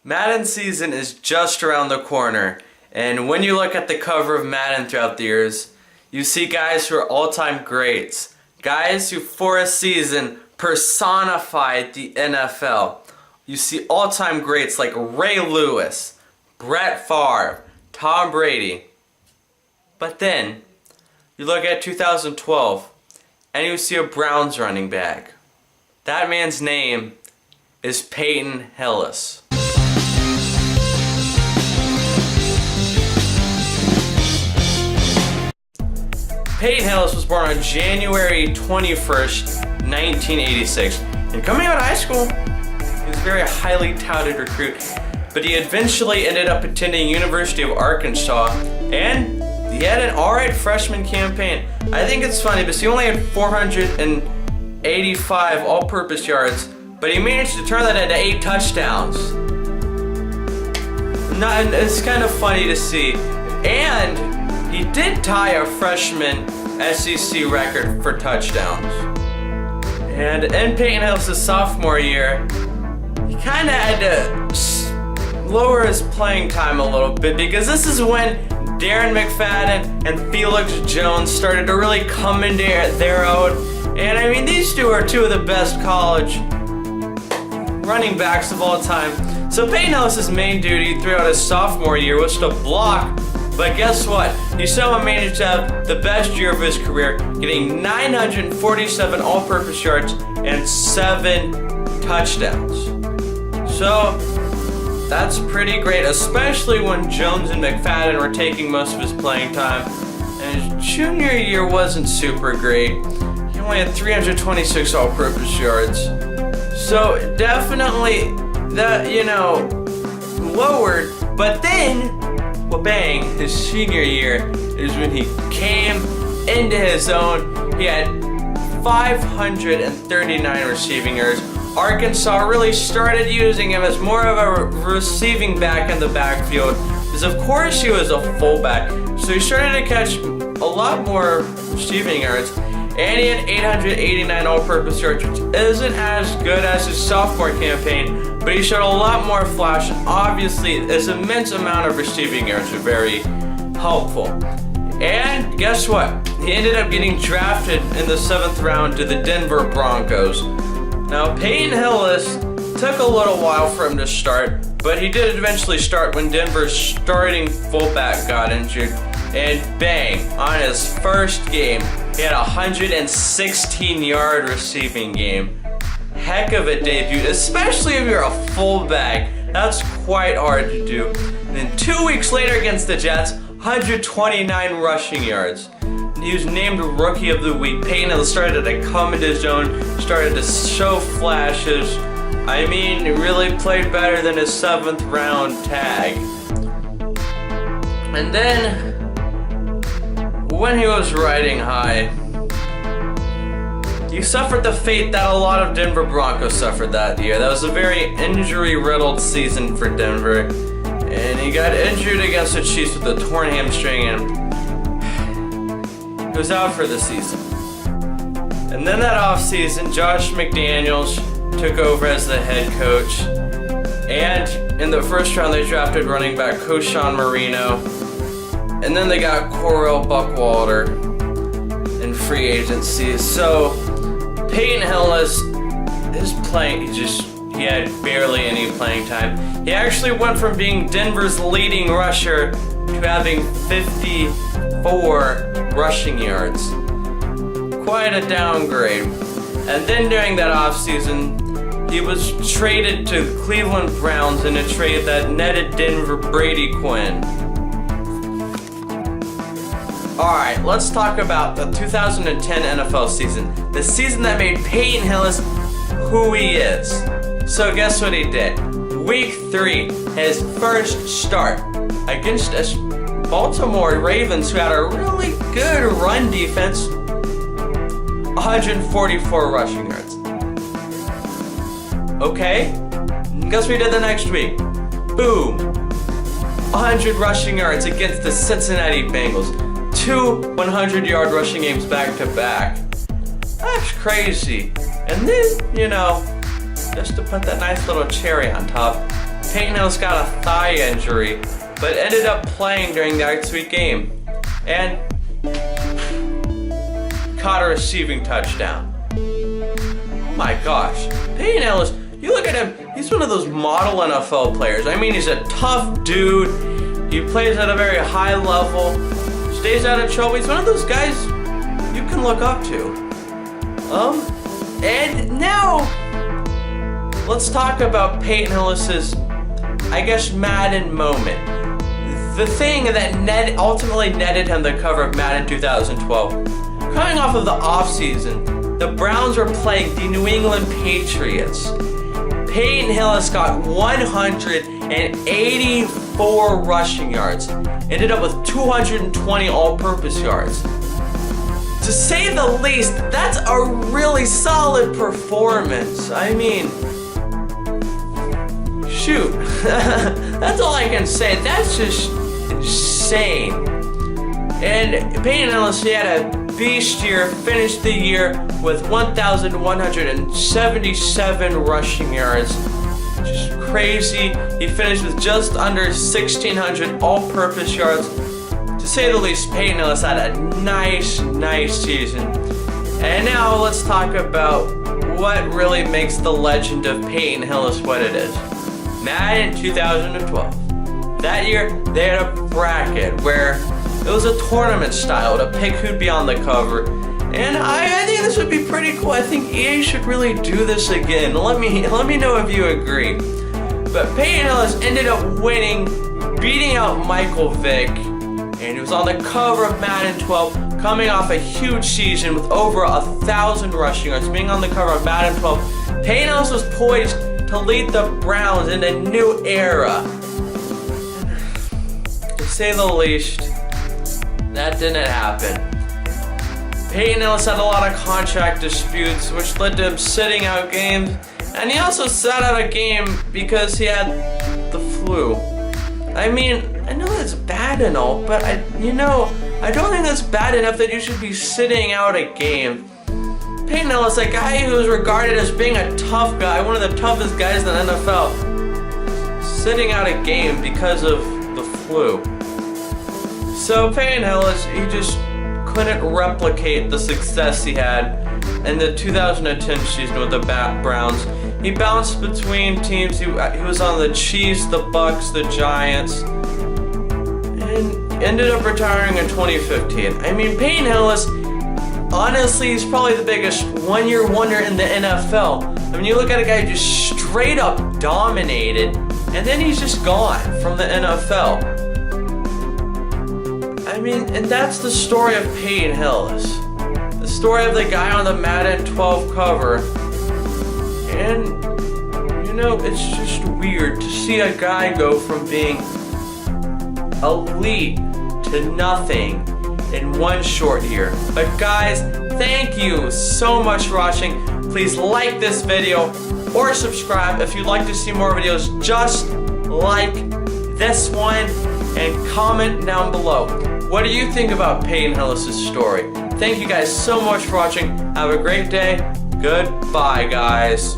Madden season is just around the corner, and when you look at the cover of Madden throughout the years, you see guys who are all-time greats. Guys who for a season personified the NFL. You see all-time greats like Ray Lewis, Brett Favre, Tom Brady. But then, you look at 2012, and you see a Browns running back. That man's name is Peyton Hillis. Peyton Hillis was born on January 21st, 1986. And coming out of high school, he was a very highly touted recruit. But he eventually ended up attending University of Arkansas, and he had an alright freshman campaign. I think it's funny because he only had 485 all-purpose yards, but he managed to turn that into 8 touchdowns. It's kind of funny to see. And he did tie a freshman SEC record for touchdowns. And in Peyton Hillis' sophomore year, he kind of had to lower his playing time a little bit because this is when Darren McFadden and Felix Jones started to really come into their own. And I mean, these two are two of the best college running backs of all time. So Peyton Hillis' main duty throughout his sophomore year was to block. But guess what? He somehow managed to have the best year of his career, getting 947 all-purpose yards and 7 touchdowns. So that's pretty great, especially when Jones and McFadden were taking most of his playing time. And his junior year wasn't super great. He only had 326 all-purpose yards. So definitely that, lowered. But then, well, bang, his senior year is when he came into his own. He had 539 receiving yards. Arkansas really started using him as more of a receiving back in the backfield because of course he was a fullback. So he started to catch a lot more receiving yards, and he had 889 all-purpose yards, which isn't as good as his sophomore campaign, but he showed a lot more flash. Obviously, this immense amount of receiving yards were very helpful. And guess what? He ended up getting drafted in the 7th round to the Denver Broncos. Now, Peyton Hillis took a little while for him to start, but he did eventually start when Denver's starting fullback got injured. And bang, on his first game, he had a 116-yard receiving game. Heck of a debut, especially if you're a fullback. That's quite hard to do. And then 2 weeks later against the Jets, 129 rushing yards. And he was named Rookie of the Week. Peyton Hillis started to come into his own, started to show flashes. I mean, he really played better than his 7th round tag. And then, when he was riding high, he suffered the fate that a lot of Denver Broncos suffered that year. That was a very injury-riddled season for Denver. And he got injured against the Chiefs with a torn hamstring, and he was out for the season. And then that offseason, Josh McDaniels took over as the head coach. And in the first round, they drafted running back Koshan Marino. And then they got Correll Buckwalter in free agency. So Peyton Hillis is playing, he had barely any playing time. He actually went from being Denver's leading rusher to having 54 rushing yards. Quite a downgrade. And then during that offseason, he was traded to the Cleveland Browns in a trade that netted Denver Brady Quinn. Alright, let's talk about the 2010 NFL season. The season that made Peyton Hillis who he is. So guess what he did? Week 3, his first start against a Baltimore Ravens who had a really good run defense, 144 rushing yards. Okay, guess what he did the next week? Boom! 100 rushing yards against the Cincinnati Bengals. 2 100-yard rushing games back to back. That's crazy. And then, just to put that nice little cherry on top, Peyton Hillis got a thigh injury, but ended up playing during the next week game and caught a receiving touchdown. Oh my gosh, Peyton Hillis, you look at him, he's one of those model NFL players. I mean, he's a tough dude. He plays at a very high level, stays out of trouble. He's one of those guys you can look up to. And now, let's talk about Peyton Hillis's, I guess, Madden moment. The thing that ultimately netted him the cover of Madden 2012. Coming off of the offseason, the Browns were playing the New England Patriots. Peyton Hillis got 184 rushing yards. Ended up with 220 all-purpose yards. To say the least, that's a really solid performance. I mean, shoot. That's all I can say. That's just insane. And Peyton Hillis, he had a beast year, finished the year with 1,177 rushing yards. Just crazy. He finished with just under 1,600 all-purpose yards. To say the least, Peyton Hillis had a nice season. And now let's talk about what really makes the legend of Peyton Hillis what it is. Madden 2012. That year, they had a bracket where it was a tournament style to pick who'd be on the cover. And I think this would be pretty cool. I think EA should really do this again. Let me know if you agree. But Peyton Hillis ended up winning, beating out Michael Vick. And he was on the cover of Madden 12, coming off a huge season with over 1,000 rushing yards, being on the cover of Madden 12. Peyton Hillis was poised to lead the Browns in a new era. To say the least, that didn't happen. Peyton Hillis had a lot of contract disputes, which led to him sitting out games. And he also sat out a game because he had the flu. I mean, I know that's bad and all, but I don't think that's bad enough that you should be sitting out a game. Peyton Hillis, a guy who is regarded as being a tough guy, one of the toughest guys in the NFL, sitting out a game because of the flu. So Peyton Hillis, he just couldn't replicate the success he had in the 2010 season with the Browns. He bounced between teams. He was on the Chiefs, the Bucks, the Giants, and ended up retiring in 2015. I mean, Peyton Hillis, honestly, he's probably the biggest one-year wonder in the NFL. I mean, you look at a guy who just straight up dominated, and then he's just gone from the NFL. I mean, and that's the story of Peyton Hillis. The story of the guy on the Madden 12 cover. And, it's just weird to see a guy go from being elite to nothing in one short year. But guys, thank you so much for watching. Please like this video or subscribe if you'd like to see more videos just like this one, and comment down below. What do you think about Peyton Hillis' story? Thank you guys so much for watching. Have a great day. Goodbye, guys.